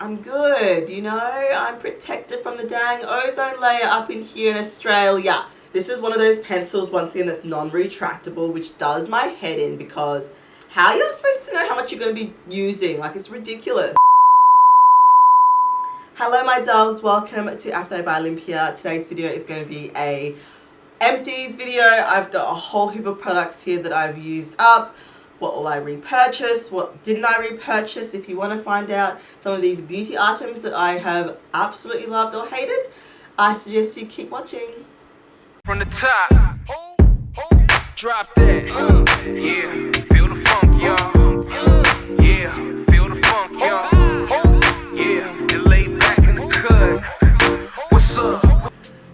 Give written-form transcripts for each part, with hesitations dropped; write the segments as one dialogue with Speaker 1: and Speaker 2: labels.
Speaker 1: I'm good, you know, I'm protected from the dang ozone layer up in here in Australia. This is one of those pencils, once again, that's non-retractable, which does my head in because how are you supposed to know how much you're going to be using? Like, it's ridiculous. Hello, my doves. Welcome to Afrodite by Olympia. Today's video is going to be a empties video. I've got a whole heap of products here that I've used up. What will I repurchase? What didn't I repurchase? If you want to find out some of these beauty items that I have absolutely loved or hated, I suggest you keep watching.
Speaker 2: From the top, drop that, yeah, feel the funk, y'all, yeah, feel the funk, y'all, yeah, you lay back in the cut, what's up?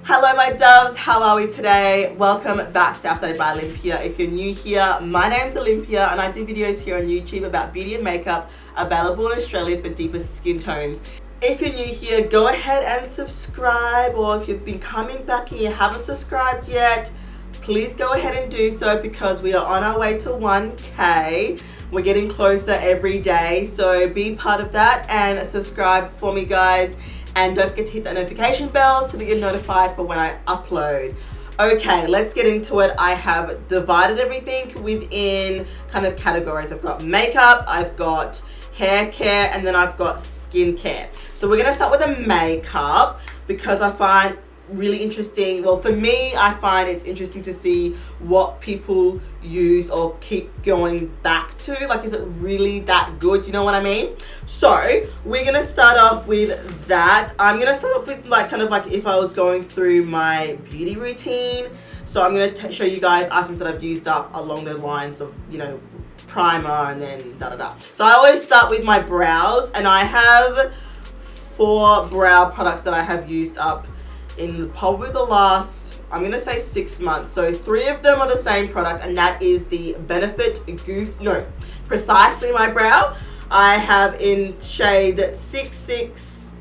Speaker 1: Hello, my doves. How are we today? Welcome back to Afrodite by Olympia. If you're new here, my name's Olympia and I do videos here on YouTube about beauty and makeup available in Australia for deeper skin tones. If you're new here, go ahead and subscribe, or if you've been coming back and you haven't subscribed yet, please go ahead and do so because we are on our way to 1K. We're getting closer every day, so be part of that and subscribe for me, guys. And don't forget to hit that notification bell so that you're notified for when I upload. Okay, let's get into it. I have divided everything within kind of categories. I've got makeup, I've got hair care, and then I've got skincare. So we're gonna start with the makeup because I find really interesting. Well, for me, I find it's interesting to see what people use or keep going back to. Like, is it really that good? You know what I mean? So we're gonna start off with that. I'm gonna start off with like kind of like if I was going through my beauty routine. So I'm gonna show you guys items that I've used up along the lines of, you know, primer and then da-da-da. So I always start with my brows, and I have 4 brow products that I have used up in probably the last, I'm gonna say 6 months. So 3 of them are the same product, and that is the Benefit Precisely My Brow. I have in shade 6.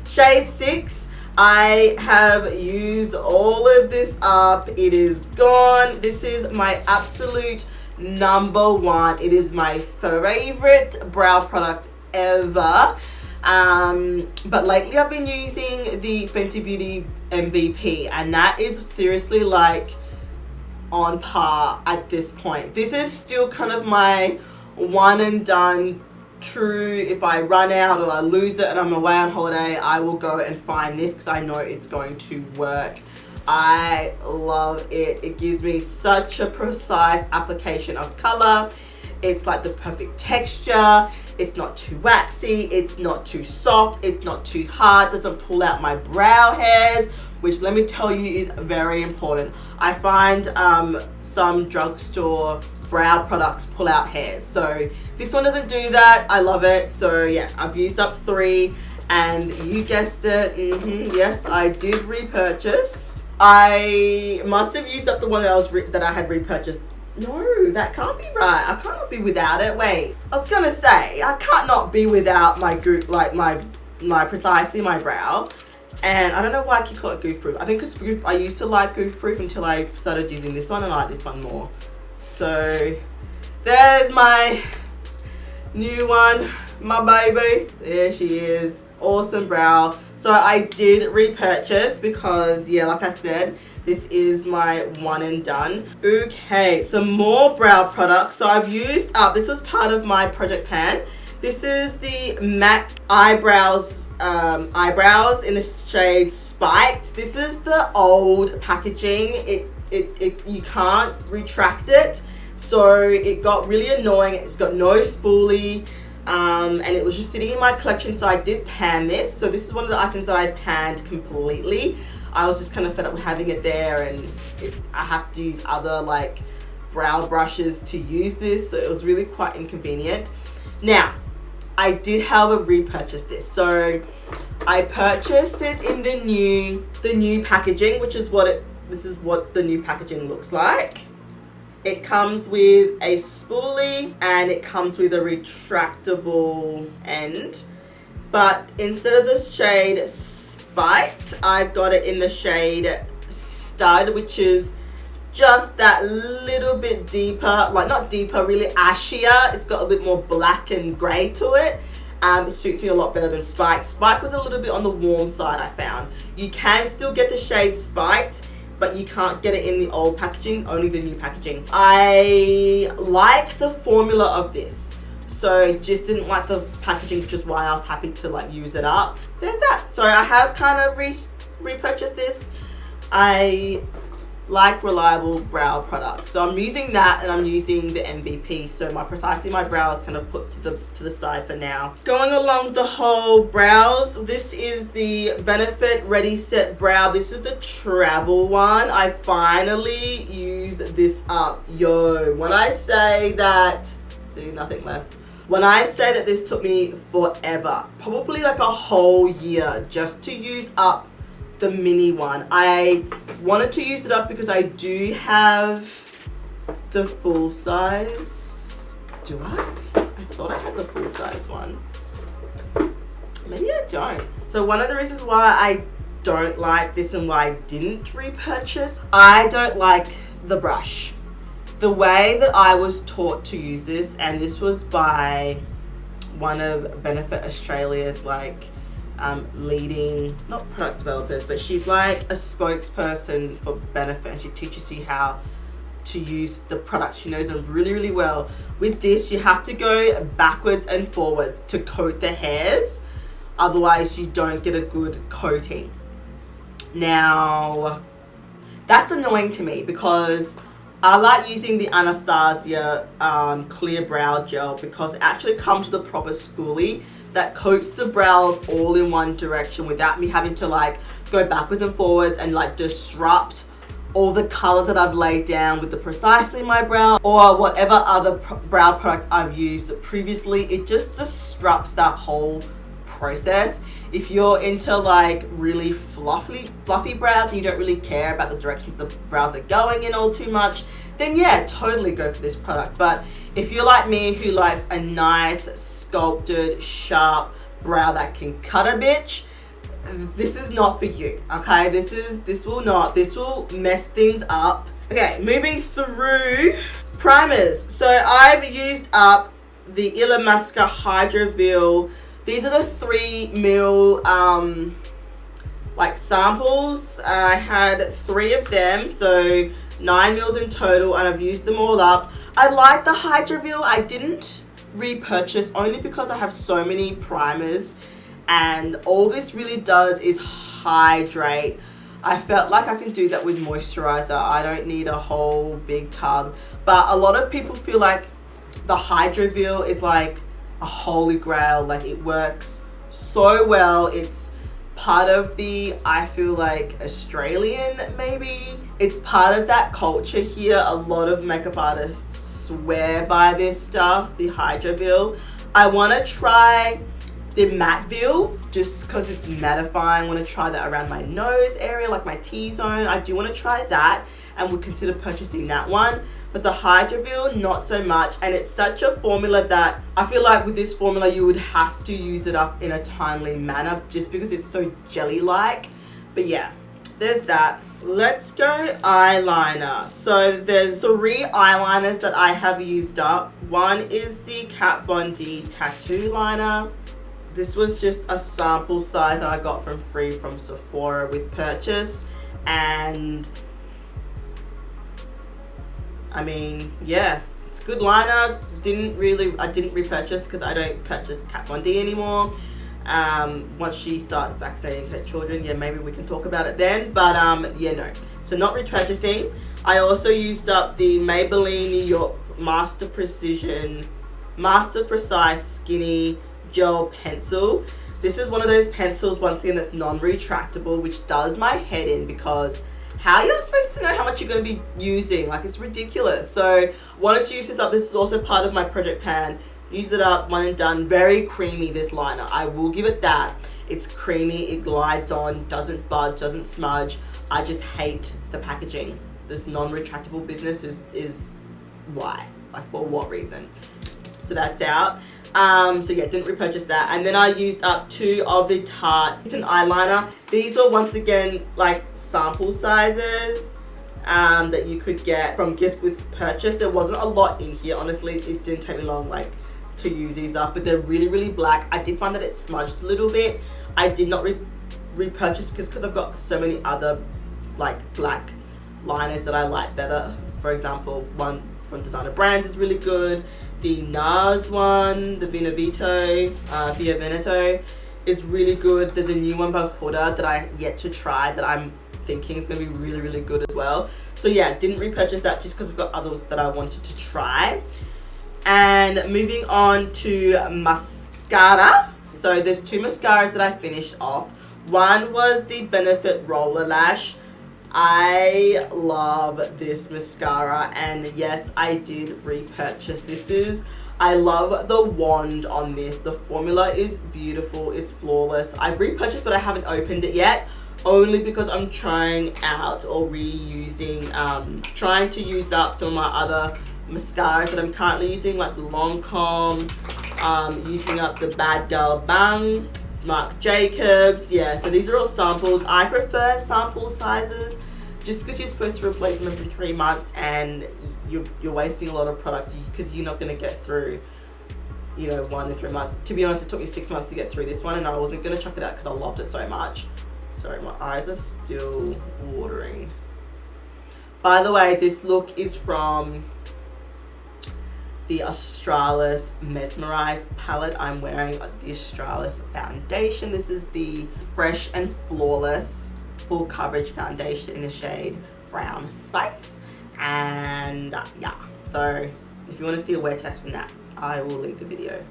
Speaker 1: Shade 6. I have used all of this up. It is gone. This is my absolute number 1. It is my favorite brow product ever. But lately I've been using the Fenty Beauty MVP, and that is seriously like on par at this point. This is still kind of my one and done true. If I run out or I lose it and I'm away on holiday, I will go and find this because I know it's going to work. I love it. It gives me such a precise application of color. It's like the perfect texture. It's not too waxy. It's not too soft. It's not too hard. Doesn't pull out my brow hairs, which let me tell you is very important. I find some drugstore brow products pull out hairs. So this one doesn't do that. I love it. So yeah, I've used up 3, and you guessed it. Yes, I did repurchase. I must have used up the one that I had repurchased. No, that can't be right. I cannot be without it. Wait, I was gonna say I can't not be without my goof, like my Precisely My Brow. And I don't know why I keep calling it Goof Proof. I think because I used to like Goof Proof until I started using this one, and I like this one more. So there's my new one, my baby. There she is. Awesome brow. So I did repurchase because, yeah, like I said, this is my one and done. Okay, some more brow products. So I've used up, this was part of my project pan. This is the M.A.C eyebrows in the shade Spiked. This is the old packaging. You can't retract it. So it got really annoying. It's got no spoolie. And it was just sitting in my collection, so I did pan this. So this is one of the items that I panned completely. I was just kind of fed up with having it there, and I have to use other like brow brushes to use this, so it was really quite inconvenient. Now, I did however repurchase this. So I purchased it in the new packaging, which is this is what the new packaging looks like. It comes with a spoolie and it comes with a retractable end. But instead of the shade Spiked, I got it in the shade Stud, which is just that little bit deeper, like not deeper, really ashier. It's got a bit more black and grey to it. It suits me a lot better than Spike. Spike was a little bit on the warm side, I found. You can still get the shade Spiked, but you can't get it in the old packaging, only the new packaging. I like the formula of this, so just didn't like the packaging, which is why I was happy to like use it up. There's that. So I have kind of repurchased this. I like reliable brow products, so I'm using that, and I'm using the MVP. So Precisely My Brow is kind of put to the side for now. Going along the whole brows, this is the Benefit Ready Set Brow. This is the travel one. I finally used this up. Yo, when I say that, see, nothing left. When I say that this took me forever, probably like a whole year just to use up the mini one. I wanted to use it up because I do have the full size. Do I? I thought I had the full size one. Maybe I don't. So one of the reasons why I don't like this and why I didn't repurchase, I don't like the brush. The way that I was taught to use this, and this was by one of Benefit Australia's like leading, not product developers, but she's like a spokesperson for Benefit, and she teaches you how to use the products. She knows them really, really well. With this, you have to go backwards and forwards to coat the hairs, otherwise you don't get a good coating. Now, that's annoying to me because I like using the Anastasia clear brow gel because it actually comes with a proper spoolie that coats the brows all in one direction without me having to like go backwards and forwards and like disrupt all the color that I've laid down with the Precisely My Brow or whatever other brow product I've used previously. It just disrupts that whole process. If you're into like really fluffy brows and you don't really care about the direction the brows are going in all too much, then yeah, totally go for this product. But if you're like me who likes a nice sculpted sharp brow that can cut a bitch, this is not for you. Okay, this will mess things up. Okay, moving through primers. So I've used up the Illamasqua Hydro. These are the 3 ml like samples. I had 3 of them, so 9 mils in total, and I've used them all up. I like the Hydroville. I didn't repurchase only because I have so many primers, and all this really does is hydrate. I felt like I can do that with moisturizer. I don't need a whole big tub, but a lot of people feel like the Hydroville is like a holy grail. Like, it works so well. It's part of the, I feel like, Australian, maybe it's part of that culture here. A lot of makeup artists swear by this stuff, the Hydroville. I want to try the Matteville just because it's mattifying. I want to try that around my nose area, like my T-zone. I do want to try that and would consider purchasing that one. But the Hydroville, not so much. And it's such a formula that I feel like with this formula, you would have to use it up in a timely manner just because it's so jelly-like. But yeah, there's that. Let's go eyeliner. So there's 3 eyeliners that I have used up. One is the Kat Von D Tattoo Liner. This was just a sample size that I got from free from Sephora with purchase. And I mean, yeah, it's a good liner. I didn't repurchase because I don't purchase Kat Von D anymore. Once she starts vaccinating her children, yeah, maybe we can talk about it then. But yeah, no. So not repurchasing. I also used up the Maybelline New York Master Precise Skinny Gel Pencil. This is one of those pencils, once again, that's non-retractable, which does my head in because how are you supposed to know how much you're going to be using? Like, it's ridiculous. So wanted to use this up. This is also part of my project pan. Used it up, one and done. Very creamy, this liner. I will give it that. It's creamy, it glides on, doesn't budge, doesn't smudge. I just hate the packaging. This non-retractable business is why? Like, for what reason? So that's out. So yeah, didn't repurchase that. And then I used up 2 of the Tarte tinted eyeliner. These were once again like sample sizes that you could get from gifts with purchase. There wasn't a lot in here, honestly. It didn't take me long, like to use these up, but they're really black. I did find that it smudged a little bit. I did not repurchase because I've got so many other like black liners that I like better. For example, one from Designer Brands is really good. The NARS one, the Via Veneto is really good. There's a new one by Huda that I yet to try that I'm thinking is going to be really good as well. So yeah, didn't repurchase that just because I've got others that I wanted to try. And moving on to mascara. So there's 2 mascaras that I finished off. One was the Benefit Roller Lash. I love this mascara, and yes, I did repurchase. I love the wand on this. The formula is beautiful, it's flawless. I've repurchased, but I haven't opened it yet, only because I'm trying out or reusing, trying to use up some of my other mascaras that I'm currently using, like the Lancome, using up the Bad Girl Bang, Marc Jacobs. Yeah, so these are all samples. I prefer sample sizes just because you're supposed to replace them every 3 months, and you're wasting a lot of products because you're not going to get through, you know, 1 to 3 months. To be honest, it took me 6 months to get through this one, and I wasn't going to chuck it out because I loved it so much. Sorry, my eyes are still watering. By the way, this look is from the Australis Mesmerize palette. I'm wearing the Australis foundation. This is the Fresh and Flawless full coverage foundation in the shade Brown Spice. And yeah, so if you want to see a wear test from that, I will link the video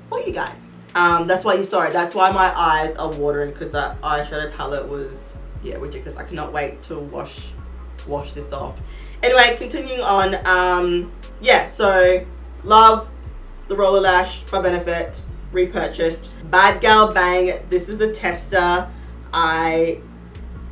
Speaker 1: for you guys. That's why that's why my eyes are watering, because that eyeshadow palette was, yeah, ridiculous. I cannot wait to wash this off. Anyway, continuing on, yeah, so love the Roller Lash by Benefit, repurchased. Bad Gal Bang, this is the tester. I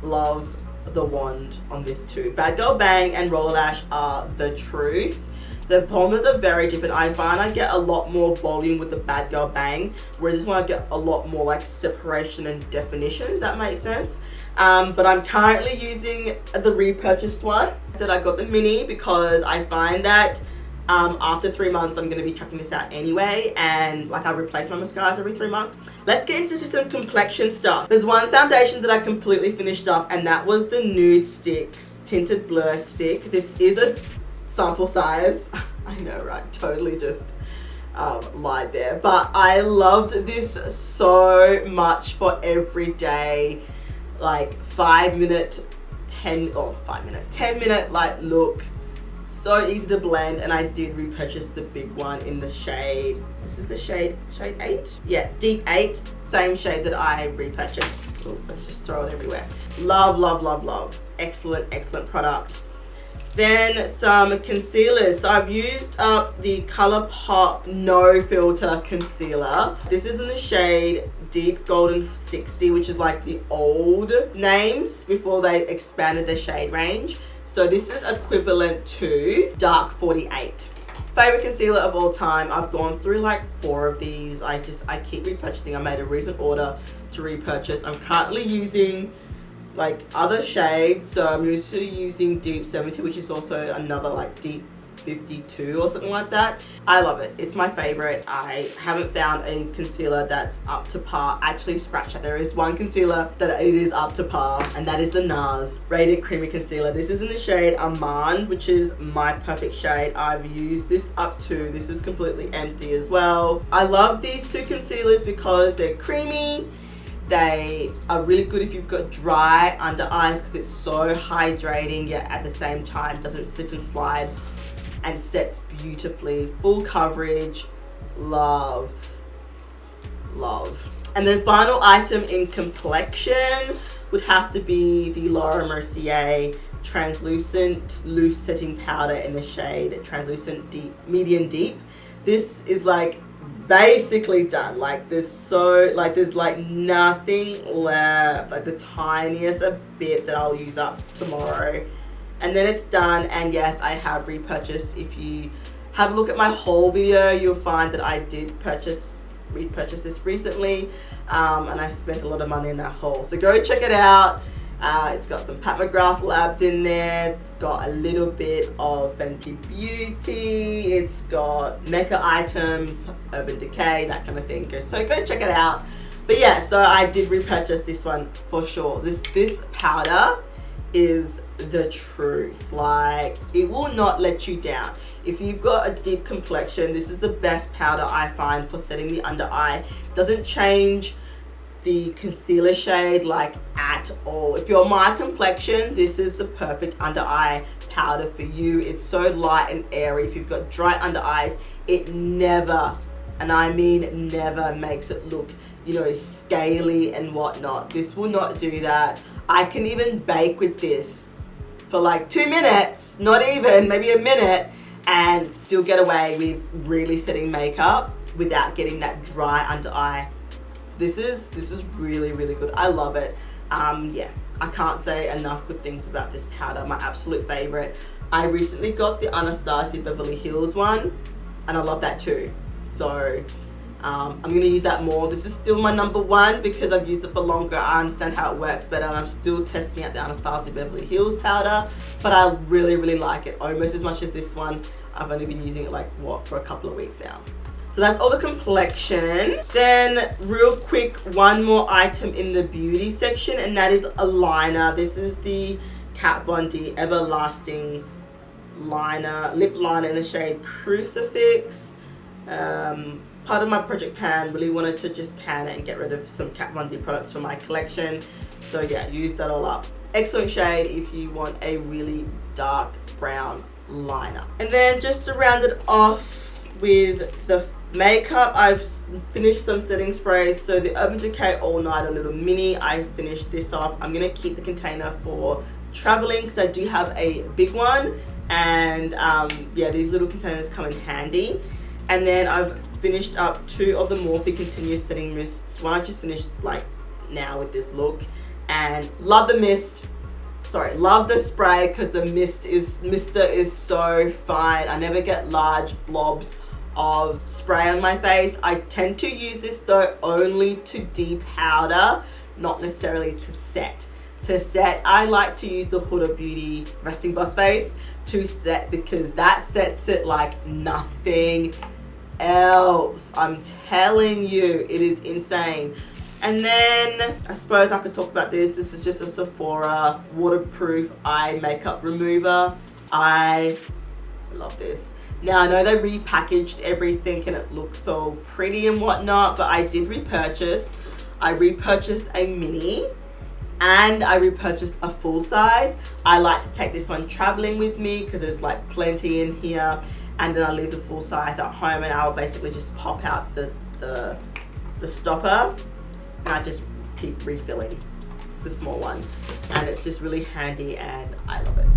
Speaker 1: love the wand on this too. Bad Girl Bang and Roller Lash are the truth. The formulas are very different. I find I get a lot more volume with the Bad Girl Bang, whereas this one I get a lot more like separation and definition, if that makes sense. But I'm currently using the repurchased one. I said I got the mini because I find that after 3 months I'm going to be chucking this out anyway, and like I replace my mascaras every 3 months. Let's get into some complexion stuff. There's one foundation that I completely finished up, and that was the Nude Sticks Tinted Blur Stick. This is a sample size. I know, right? Totally just lied there. But I loved this so much for everyday, like 10 minute like look. So easy to blend, and I did repurchase the big one in the shade, this is the shade 8? Yeah, Deep 8, same shade that I repurchased. Ooh, let's just throw it everywhere. Love. Excellent product. Then some concealers. So I've used up the ColourPop No Filter Concealer. This is in the shade Deep Golden 60, which is like the old names before they expanded their shade range. So this is equivalent to Dark 48. Favorite concealer of all time. I've gone through like 4 of these. I keep repurchasing. I made a recent order to repurchase. I'm currently using like other shades. So I'm used to using Deep 70, which is also another like Deep 52 or something like that. I love it. It's my favorite. I haven't found a concealer that's up to par. Actually, scratch that. There is one concealer that it is up to par, and that is the NARS Radiant Creamy Concealer. This is in the shade Almond, which is my perfect shade. I've used this up to, this is completely empty as well. I love these 2 concealers because they're creamy. They are really good if you've got dry under eyes because it's so hydrating, yet at the same time doesn't slip and slide, and sets beautifully. Full coverage. Love. And then final item in complexion would have to be the Laura Mercier Translucent Loose Setting Powder in the shade Translucent Deep, Medium Deep. This is like basically done. Like there's like nothing left, like the tiniest a bit that I'll use up tomorrow, and then it's done. And yes, I have repurchased. If you have a look at my haul video, you'll find that I did repurchase this recently, and I spent a lot of money in that haul, so go check it out. It's got some Pat McGrath Labs in there. It's got a little bit of Fenty Beauty. It's got makeup items, Urban Decay, that kind of thing. So go check it out. But yeah, so I did repurchase this one for sure. This powder is the truth. Like, it will not let you down. If you've got a deep complexion, this is the best powder I find for setting the under eye. Doesn't change the concealer shade like at all. If you're my complexion, this is the perfect under eye powder for you. It's so light and airy. If you've got dry under eyes, it never, and I mean never, makes it look, you know, scaly and whatnot. This will not do that. I can even bake with this for like 2 minutes, not even, maybe a minute, and still get away with really setting makeup without getting that dry under eye. So this is really, really good. I love it. Yeah, I can't say enough good things about this powder. My absolute favorite. I recently got the Anastasia Beverly Hills one, and I love that too. So I'm going to use that more. This is still my number one because I've used it for longer. I understand how it works better, and I'm still testing out the Anastasia Beverly Hills powder, but I really, really like it almost as much as this one. I've only been using it like, what, for a couple of weeks now. So that's all the complexion. Then real quick, one more item in the beauty section, and that is a liner. This is the Kat Von D Everlasting liner, lip liner in the shade Crucifix. Part of my project pan, really wanted to just pan it and get rid of some Kat Von D products from my collection. So yeah, use that all up. Excellent shade if you want a really dark brown liner. And then just to round it off with the makeup, I've finished some setting sprays. So the Urban Decay All Nighter Little Mini, I finished this off. I'm going to keep the container for traveling because I do have a big one. And yeah, these little containers come in handy. And then I've finished up 2 of the Morphe Continuous Setting Mists. One I just finished like now with this look. And love the mist. Sorry, love the spray because the mister is so fine. I never get large blobs of spray on my face. I tend to use this though only to de-powder, not necessarily to set. To set, I like to use the Huda Beauty Resting Boss Face to set because that sets it like nothing else. I'm telling you, it is insane. And then I suppose I could talk about this. This is just a Sephora waterproof eye makeup remover. I love this. Now I know they repackaged everything and it looks so pretty and whatnot, but I did repurchase. I repurchased a mini and I repurchased a full size. I like to take this one traveling with me because there's like plenty in here, and then I leave the full size at home and I'll basically just pop out the stopper and I just keep refilling the small one, and it's just really handy and I love it.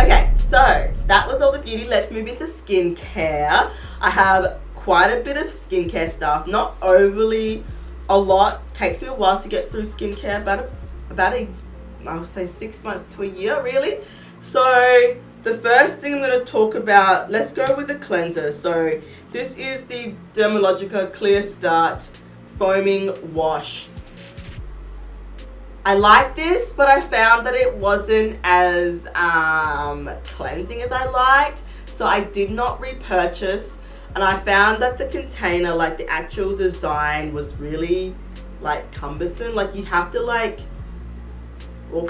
Speaker 1: Okay, so that was all the beauty. Let's move into skincare. I have quite a bit of skincare stuff, not overly a lot. Takes me a while to get through skincare, about I would say 6 months to a year really. So the first thing I'm going to talk about, let's go with the cleanser. So this is the Dermalogica Clear Start Foaming Wash. I like this, but I found that it wasn't as cleansing as I liked, so I did not repurchase. And I found that the container, like the actual design, was really like cumbersome. Like you have to like, well,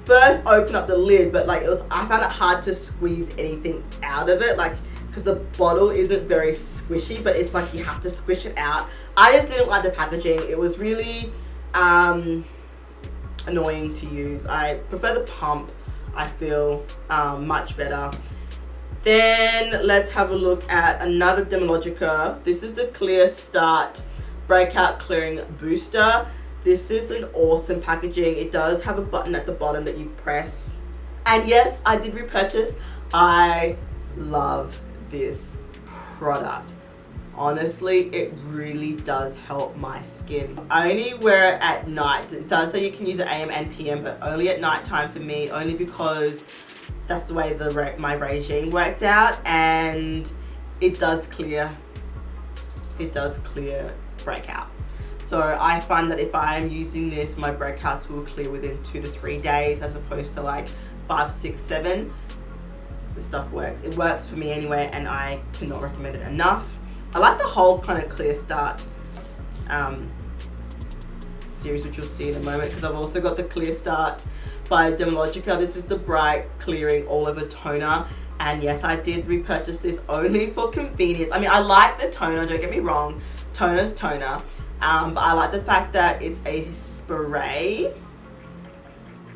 Speaker 1: first open up the lid, but like I found it hard to squeeze anything out of it, like because the bottle isn't very squishy, but it's like you have to squish it out. I just didn't like the packaging. It was really annoying to use. I prefer the pump. I feel much better. Then let's have a look at another Dermalogica. This is the Clear Start Breakout Clearing Booster. This is an awesome packaging. It does have a button at the bottom that you press. And yes, I did repurchase. I love this product. Honestly, it really does help my skin. I only wear it at night. It does say you can use it AM and PM, but only at night time for me, only because that's the way my regime worked out, and it does clear breakouts. So I find that if I am using this, my breakouts will clear within 2 to 3 days as opposed to like 5, 6, 7. This stuff works. It works for me anyway, and I cannot recommend it enough. I like the whole kind of Clear Start series, which you'll see in a moment, because I've also got the Clear Start by Dermalogica. This is the bright clearing all over toner, and yes, I did repurchase this only for convenience. I mean, I like the toner, don't get me wrong, toner's toner, but I like the fact that it's a spray.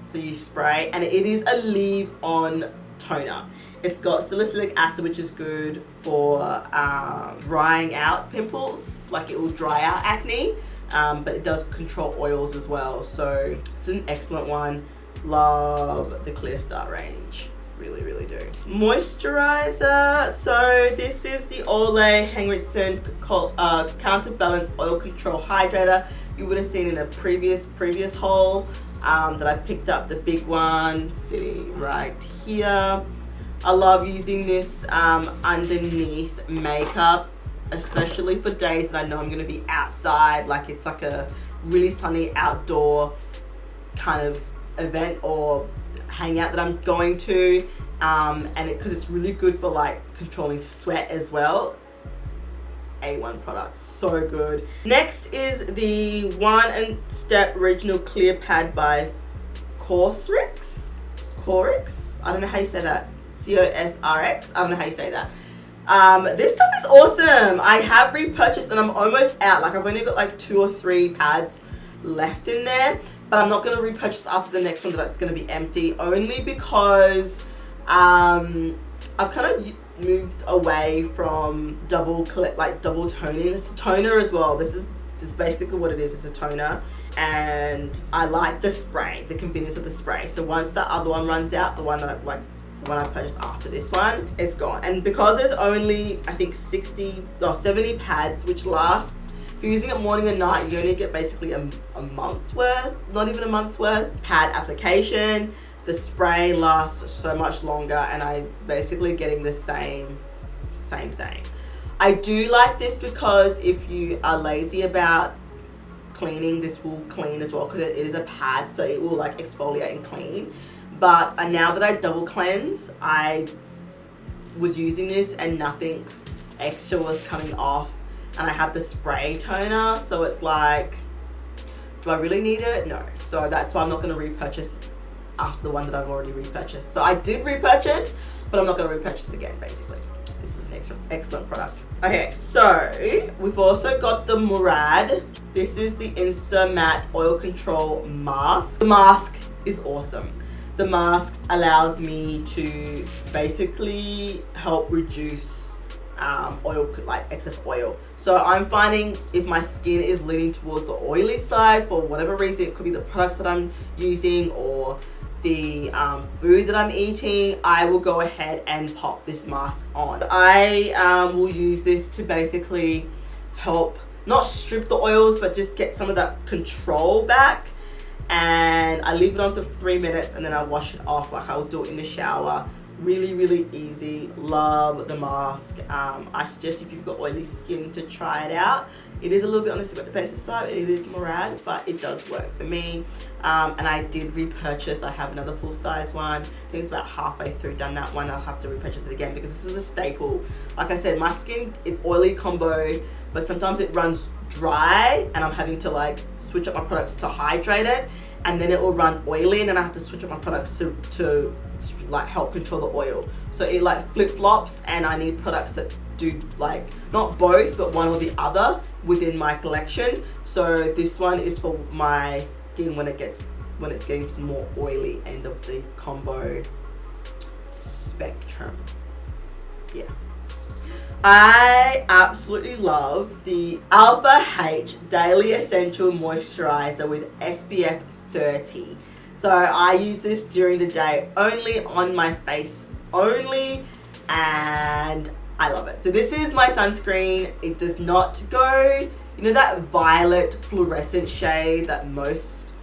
Speaker 1: So you spray, and it is a leave-on toner. It's got salicylic acid, which is good for drying out pimples, like it will dry out acne, but it does control oils as well. So it's an excellent one. Love the Clear Start range, really, really do. Moisturizer, so this is the Olay Henriksen Counterbalance Oil Control Hydrator. You would have seen in a previous haul that I picked up, the big one sitting right here. I love using this underneath makeup, especially for days that I know I'm going to be outside, like it's like a really sunny outdoor kind of event or hangout that I'm going to, and because it's really good for like controlling sweat as well. A1 product, so good. Next is the One Step Original Clear Pad by Crucifix. I don't know how you say that. COSRX. I don't know how you say that. This stuff is awesome. I have repurchased and I'm almost out. Like I've only got like 2 or 3 pads left in there, but I'm not going to repurchase after the next one that's going to be empty, only because I've kind of moved away from double toning. It's a toner as well. This is basically what it is. It's a toner, and I like the spray, the convenience of the spray. So once the other one runs out, the one that I purchased after this one, it's gone. And because there's only, I think 70 pads, which lasts, if you're using it morning and night, you only get basically a month's worth, not even a month's worth pad application. The spray lasts so much longer, and I'm basically getting the same. I do like this because if you are lazy about cleaning, this will clean as well, because it is a pad, so it will like exfoliate and clean. But now that I double cleanse, I was using this and nothing extra was coming off, and I have the spray toner, so it's like, do I really need it? No. So that's why I'm not going to repurchase after the one that I've already repurchased. So I did repurchase, but I'm not going to repurchase it again, basically. This is an excellent product. Okay, so we've also got the Murad. This is the Insta Matte Oil Control Mask. The mask is awesome. The mask allows me to basically help reduce oil, like excess oil. So I'm finding if my skin is leaning towards the oily side for whatever reason, it could be the products that I'm using or the food that I'm eating, I will go ahead and pop this mask on. I will use this to basically help not strip the oils, but just get some of that control back. And I leave it on for 3 minutes and then I wash it off. Like I'll do it in the shower. Really, really easy. Love the mask. I suggest if you've got oily skin to try it out. It is a little bit on the expensive side. It is Murad, but it does work for me. And I did repurchase. I have another full size one. I think it's about halfway through done that one. I'll have to repurchase it again because this is a staple. Like I said, my skin is oily combo, but sometimes it runs dry and I'm having to like switch up my products to hydrate it, and then it will run oily and then I have to switch up my products to like help control the oil. So it like flip-flops, and I need products that do like not both but one or the other within my collection. So this one is for my skin when it's getting to the more oily end of the combo spectrum. Yeah. I absolutely love the Alpha H Daily Essential Moisturizer with SPF 30. So I use this during the day only, on my face only, and I love it. So this is my sunscreen. It does not go, you know that violet fluorescent shade that most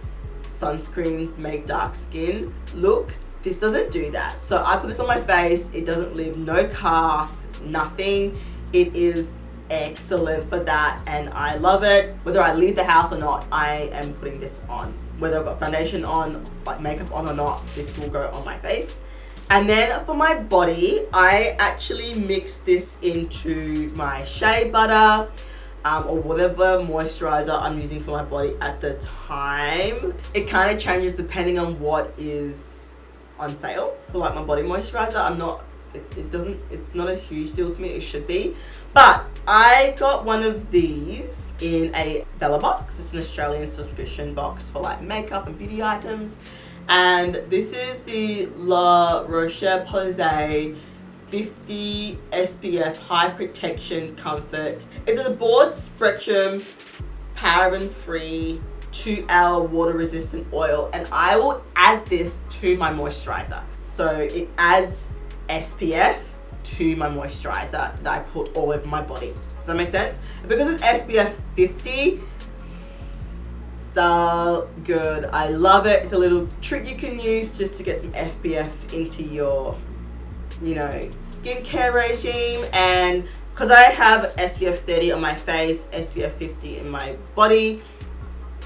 Speaker 1: sunscreens make dark skin look? This doesn't do that. So I put this on my face. It doesn't leave no cast, nothing. It is excellent for that, and I love it. Whether I leave the house or not, I am putting this on. Whether I've got foundation on, like makeup on or not, this will go on my face. And then for my body, I actually mix this into my shea butter or whatever moisturizer I'm using for my body at the time. It kind of changes depending on what is on sale for like my body moisturizer. It's not a huge deal to me. It should be, but I got one of these in a Bella box. It's an Australian subscription box for like makeup and beauty items, and this is the La Roche-Posay 50 SPF High Protection Comfort. It's a broad spectrum, paraben free, 2-hour water resistant oil, and I will add this to my moisturizer. So it adds SPF to my moisturizer that I put all over my body. Does that make sense? And because it's SPF 50, so good. I love it. It's a little trick you can use just to get some SPF into your, you know, skincare regime. And because I have SPF 30 on my face, SPF 50 in my body,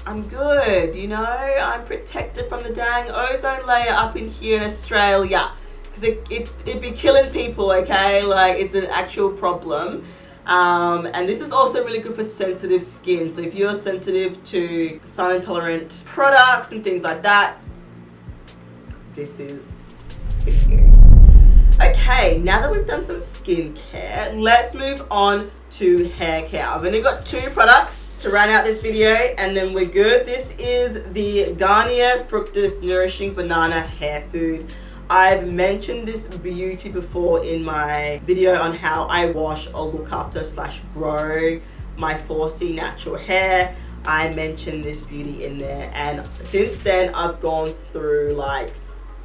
Speaker 1: I'm good, you know? I'm protected from the dang ozone layer up in here in Australia. Because it'd be killing people, okay? Like, it's an actual problem. And this is also really good for sensitive skin. So if you're sensitive to sun intolerant products and things like that, this is for you. Okay, now that we've done some skincare, let's move on to hair care. I've only got 2 products to round out this video and then we're good. This is the Garnier Fructus Nourishing Banana Hair Food. I've mentioned this beauty before in my video on how I wash or look after / grow my 4C natural hair. I mentioned this beauty in there, and since then I've gone through like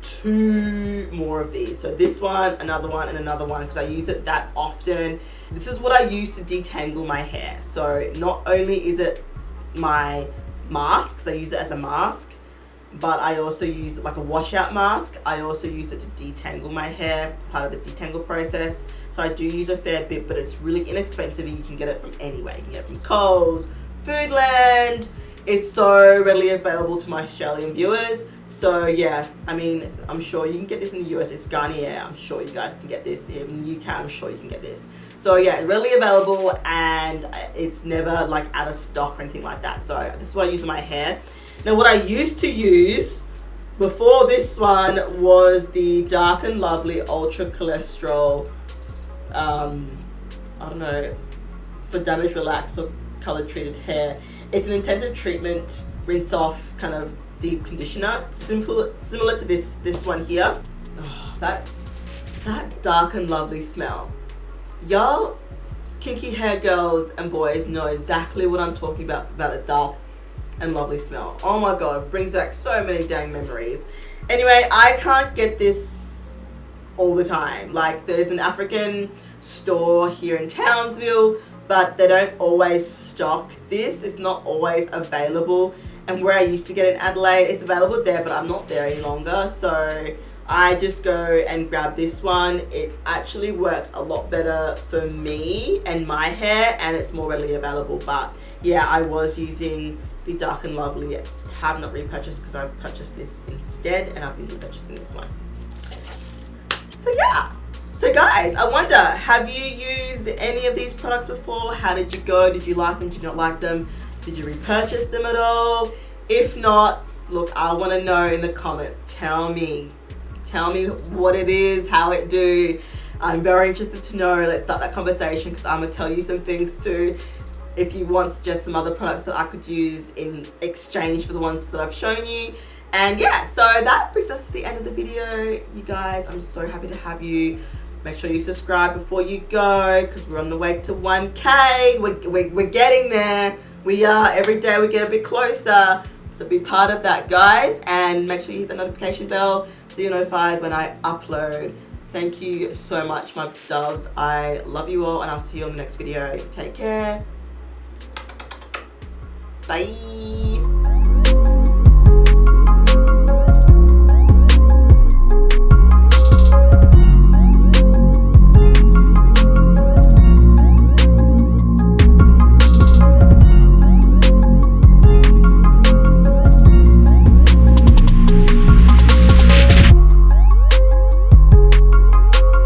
Speaker 1: 2 more of these. So this one, another one, and another one, because I use it that often. This is what I use to detangle my hair. So not only is it my mask, so I use it as a mask, but I also use it like a washout mask. I also use it to detangle my hair, part of the detangle process. So I do use a fair bit, but it's really inexpensive and you can get it from anywhere. You can get it from Coles, Foodland. It's so readily available to my Australian viewers. So yeah, I mean, I'm sure you can get this in the US. It's Garnier. I'm sure you guys can get this. In the UK, I'm sure you can get this. So yeah, readily available, and it's never like out of stock or anything like that. So this is what I use in my hair. Now what I used to use before this one was the Dark and Lovely Ultra Cholesterol, I don't know, for damaged, relaxed or color treated hair. It's an intensive treatment, rinse off kind of deep conditioner, similar to this one here. Oh, that Dark and Lovely smell. Y'all kinky hair girls and boys know exactly what I'm talking about the Dark and Lovely smell. Oh my god, it brings back so many dang memories. Anyway, I can't get this all the time. Like, there's an African store here in Townsville, but they don't always stock this. It's not always available. And where I used to get in Adelaide, it's available there, but I'm not there any longer. So I just go and grab this one. It actually works a lot better for me and my hair, and it's more readily available. But yeah, I was using the Dark and Lovely. I have not repurchased because I've purchased this instead, and I've been repurchasing this one. So yeah. So guys, I wonder, have you used any of these products before? How did you go? Did you like them? Did you not like them? Did you repurchase them at all? If not, look, I want to know in the comments. Tell me what it is, how it do. I'm very interested to know. Let's start that conversation, because I'm going to tell you some things too. If you want to suggest some other products that I could use in exchange for the ones that I've shown you. And yeah, so that brings us to the end of the video, you guys. I'm so happy to have you. Make sure you subscribe before you go, because we're on the way to 1K. We're getting there. We are. Every day we get a bit closer. So be part of that, guys. And make sure you hit the notification bell so you're notified when I upload. Thank you so much, my doves. I love you all, and I'll see you on the next video. Take care. Bye.